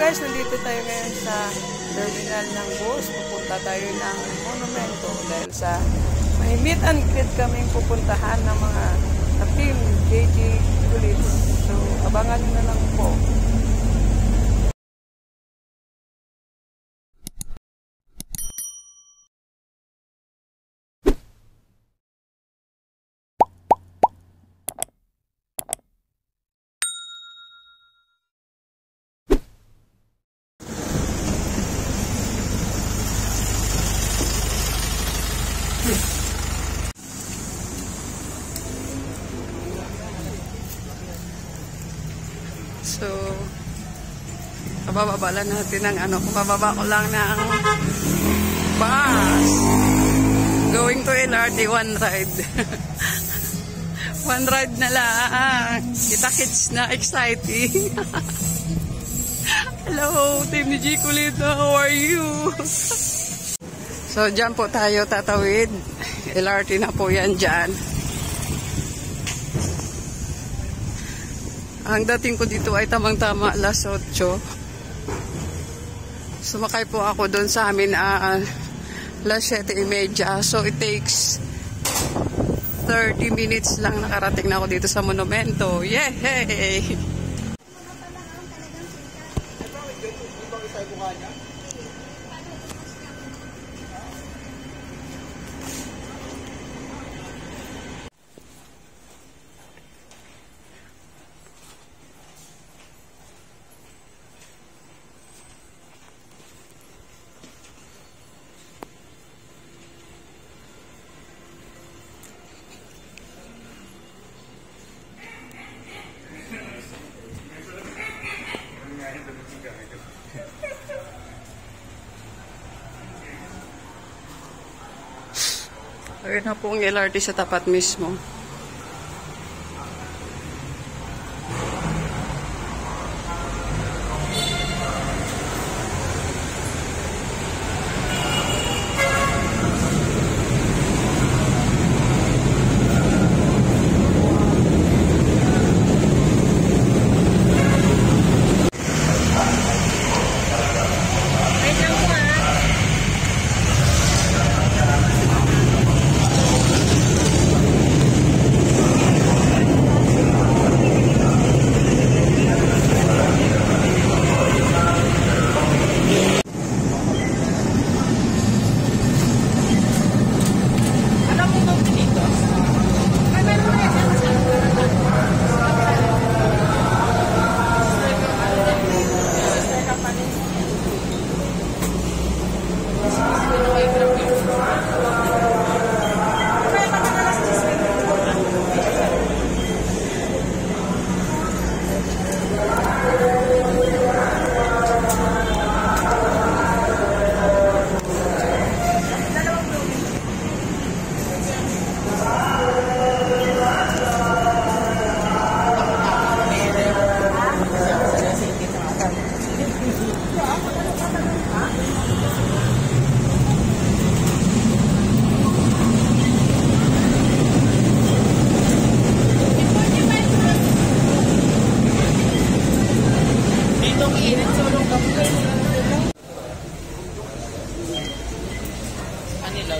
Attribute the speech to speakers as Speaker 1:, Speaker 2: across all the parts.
Speaker 1: guys, nandito tayo ngayon sa terminal ng bus. Pupunta tayo ng Monumento dahil sa may meet and greet kaming pupuntahan ng mga team JJ Kulit. So, abangan nyo na lang po. So, kabababa natin ng kabababa ko lang ng bus. Going to LRT, one ride. One ride na lang. Kita-kits na, exciting. Hello, team ni G Kulit, how are you? So, dyan po tayo tatawid. LRT na po yan dyan. Ang dating ko dito ay tamang-tama alas 8. Sumakay po ako doon sa amin alas 7:30. So it takes 30 minutes lang nakarating na ako dito sa Monumento. Yay! Ayun na po ang LRT sa tapat mismo.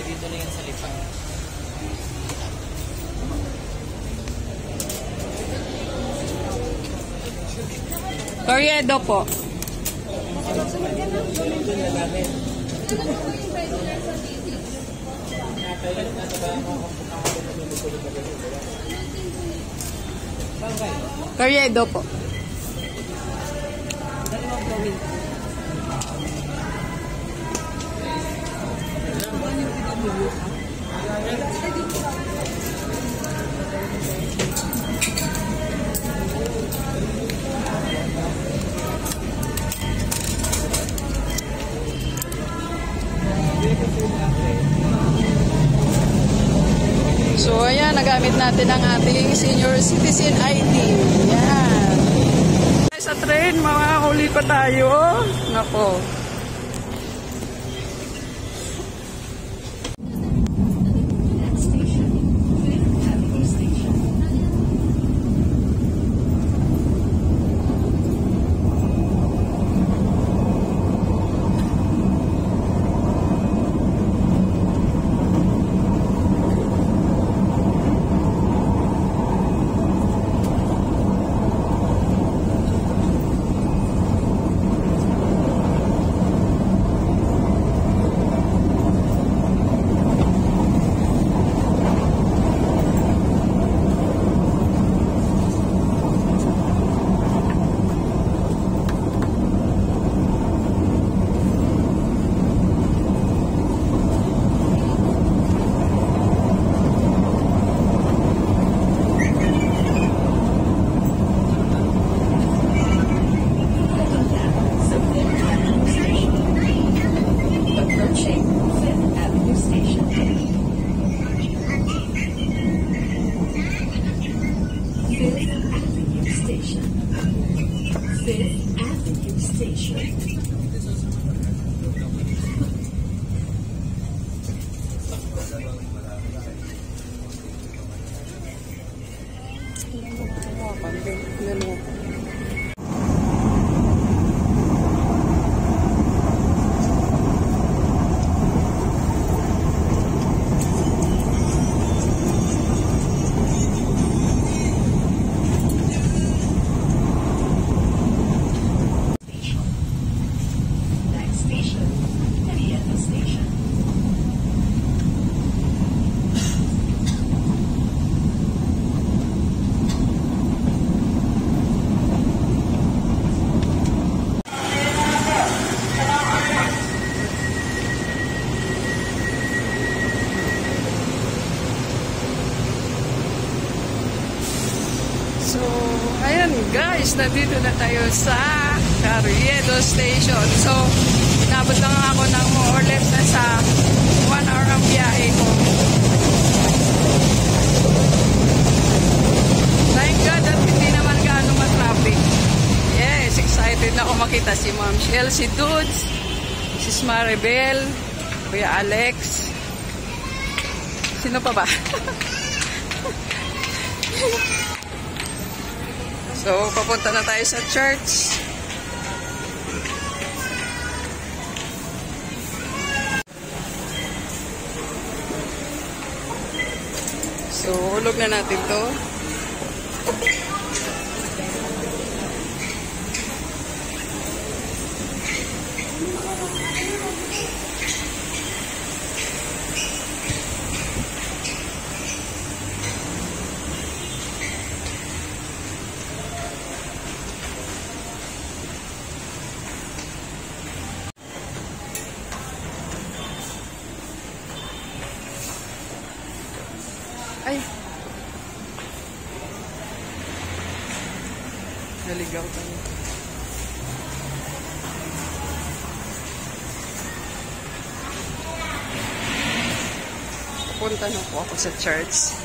Speaker 2: Dito na yan sa likod.
Speaker 1: Corriedo po. Corriedo po. So, ayan, nagamit natin ang ating senior citizen ID. Ayan. Sa train, makakahuli pa tayo. Nako. So, ayan guys, nandito na tayo sa Carriedo Station. So, inabot lang ako ng more or less na sa 1 hour ang biyahe ko. Thank God at hindi naman gaano ma-traffic. Yes, excited na ako makita si Ma'am Shell, si Dudes, si Maribel, Kuya Alex. Sino pa ba? So, papunta na tayo sa church. So, hulog na natin to. Ay. Naligaw tayo. Pupunta na po ako sa church.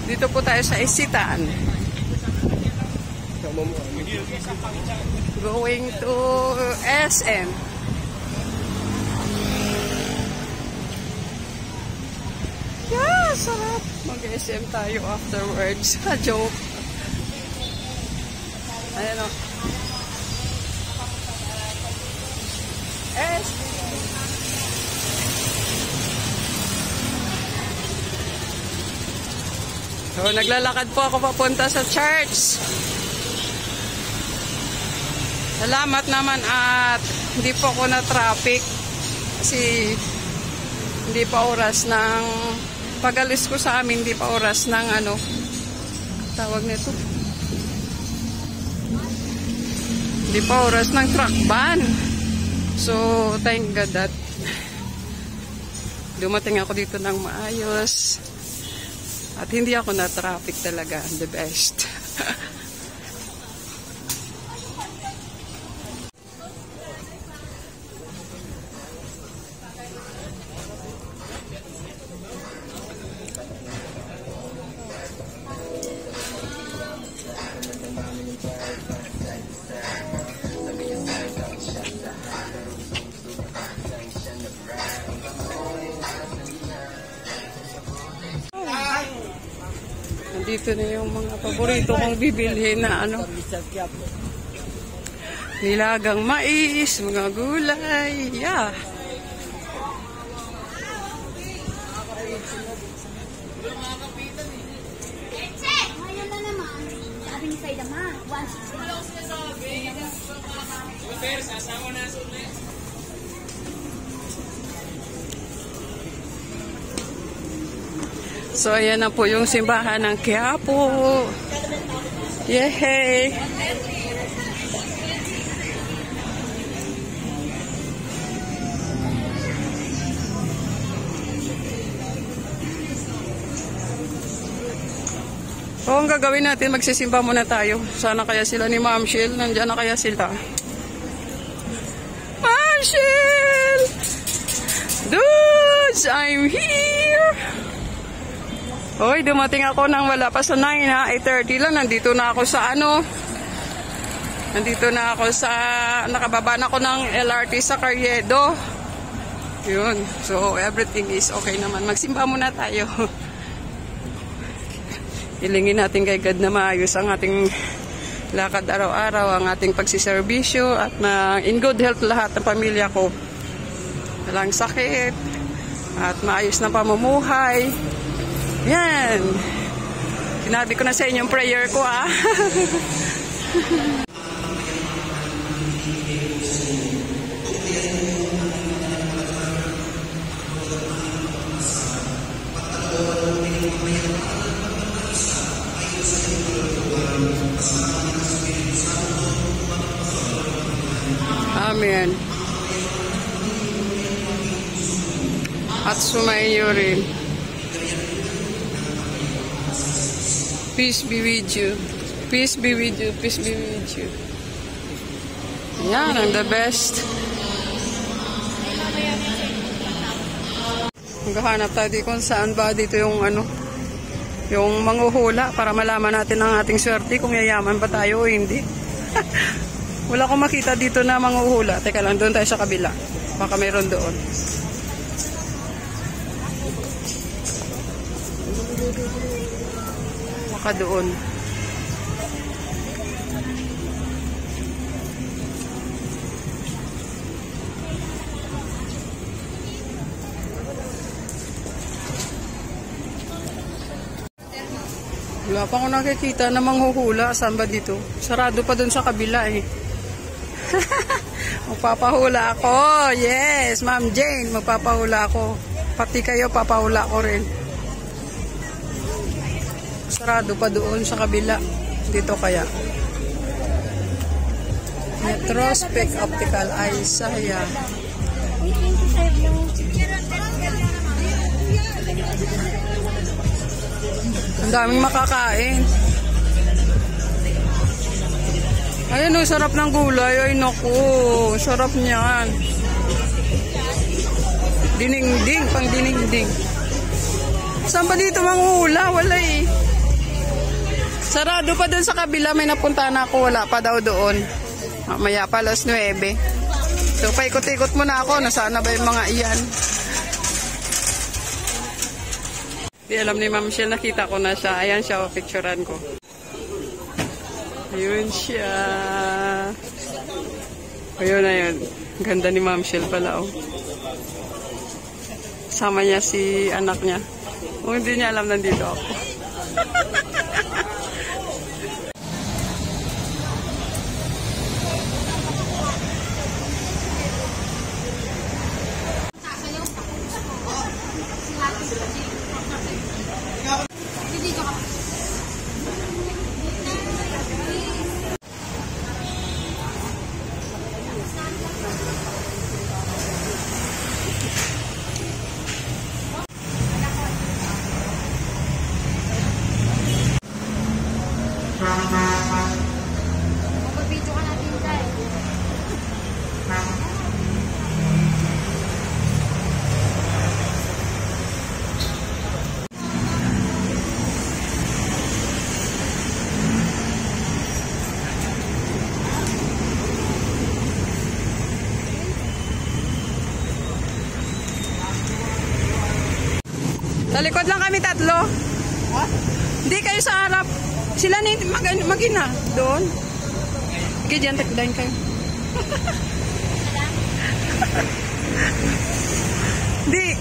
Speaker 1: Dito po tayo sa Isitan. Going to SM. Yeah, sarap. Mag-SM tayo afterwards. Joke. Ayan o. SM. So, naglalakad po ako papunta sa church. Salamat naman at hindi po ako na-traffic kasi hindi pa oras ng pag-alis ko sa amin, hindi pa oras ng ano tawag nito. Hindi pa oras ng truck ban. So, thank God that dumating ako dito ng maayos. At hindi ako na-traffic talaga. The best. Dito na yung mga paborito kong bibilhin na ano. Nilagang mais, mga gulay. Yeah.
Speaker 3: Ngayon na naman, sabi ni Saida Ma, 160.
Speaker 1: So, ayan na po yung simbahan ng Quiapo. Yehey! Oo anong gagawin natin? Magsisimba muna tayo. Sana kaya sila ni Ma'am Shell. Nandiyan na kaya sila. Ma'am Shell! Dudes, I'm here! Hoy, dumating ako nang wala pa sa 9 ha. 8:30 lang. Nandito na ako sa nakababa na ako ng LRT sa Carriedo. Yun. So, everything is okay naman. Magsimba muna tayo. Hilingin natin kay God na maayos ang ating lakad araw-araw, ang ating pagsiservisyo, at na in good health lahat ng pamilya ko. Walang sakit, at maayos na pamumuhay. Yan. Sinabi ko na sa inyo yung prayer ko ah. Amen. At sumainyo rin. Peace be with you. Peace be with you. Peace be with you. Yan, ang the best. Maghahanap tayo kung saan ba dito yung yung manghuhula para malaman natin ang ating swerte kung yayaman ba tayo o hindi. Wala akong makita dito na manghuhula. Teka lang, doon tayo sa kabila. Baka mayroon doon. Baka doon. Wala pa ako nakikita na manghuhula. Saan ba dito? Sarado pa doon sa kabila eh. Magpapahula ako. Yes, Ma'am Jane, magpapahula ako. Pati kayo, papahula ko rin. Sarado pa doon sa kabila. Dito kaya. Metrospec Optical Eye Saya. Ang daming makakain. Ayan o, sarap ng gulay. Ay naku, sarap niyan. Dininding, pang dininding. Saan ba dito manghula? Wala eh. Sarado pa doon sa kabila. May napunta na ako. Wala pa daw doon. Mamaya pa, 9:00. So, paikot-ikot muna ako. Nasaan na ba yung mga iyan? Di alam ni Ma'am Shell, nakita ko na siya. Ayan siya, picturean ko. Ayun siya. Ayun na yun. Ganda ni Ma'am Shell pala, oh. Sama niya si anak niya. Oh, hindi niya alam nandito ako.
Speaker 3: Mag-video ka natin tayo.
Speaker 1: Sa likod lang kami tatlo. Hindi kayo sa harap. Sila ni mag-ina doon. Okay, dyan, takdahin kayo. Di.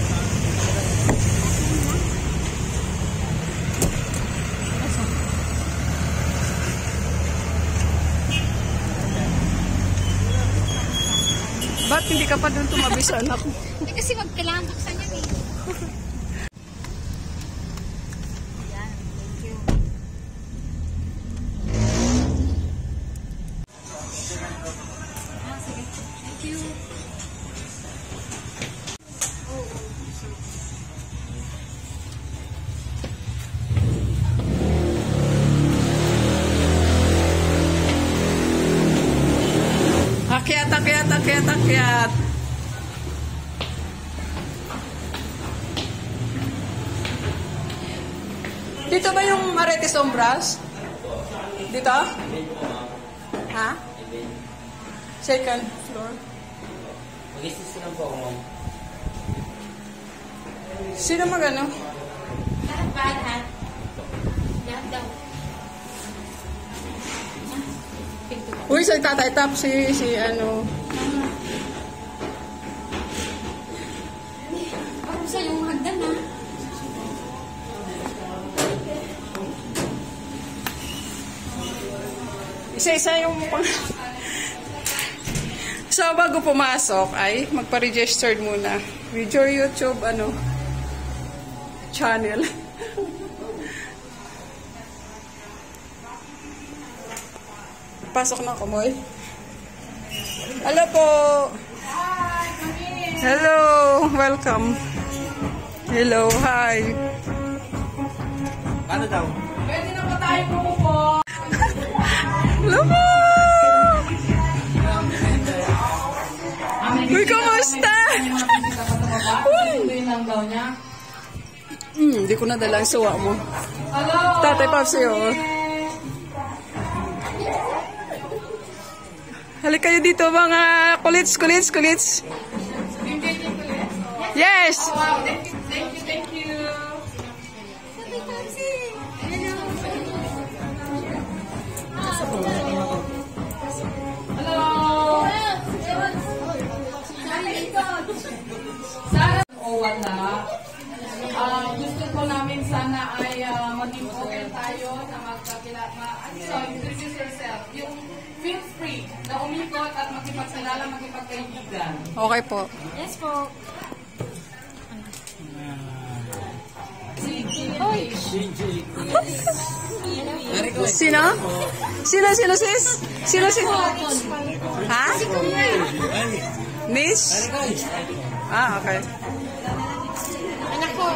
Speaker 1: Ba't hindi ka pa doon tumabi sa anak?
Speaker 3: Kasi kailangan buksan yan eh.
Speaker 1: Akyat, akyat, akyat, akyat. Dito ba yung Arete Sombras? Dito? Ha? Second floor.
Speaker 2: Mag-istis lang po ako, ma'am.
Speaker 1: Sino magano?
Speaker 3: Lahat ba? Lahat? Lahat daw.
Speaker 1: Uy, sa tatay tap si ano.
Speaker 3: Ako sa yung hagdan ha.
Speaker 1: Isa-isa yung pang... So, bago pumasok ay magpa-registered muna with your YouTube channel. Pasok na ako, Moy. Hello po. Hello. Welcome. Hello. Hi.
Speaker 2: Paano daw?
Speaker 1: Pwede na ba tayo po? Hello po. Uy, kamusta? Hindi ko nadala ang suwa mo. Tatay Paps sa'yo. Halik kayo dito mga kulits. Yes!
Speaker 2: Thank you.
Speaker 1: O wala. Gusto ko namin sana ay maging open tayo na introduce yourself. Yung feel free na umikot at makipagsalala, makipagkaibigan. Okay po.
Speaker 3: Yes po.
Speaker 1: Sino? Sino sis? Sino? Ha? Miss? Ah, okay.
Speaker 3: Anak ko.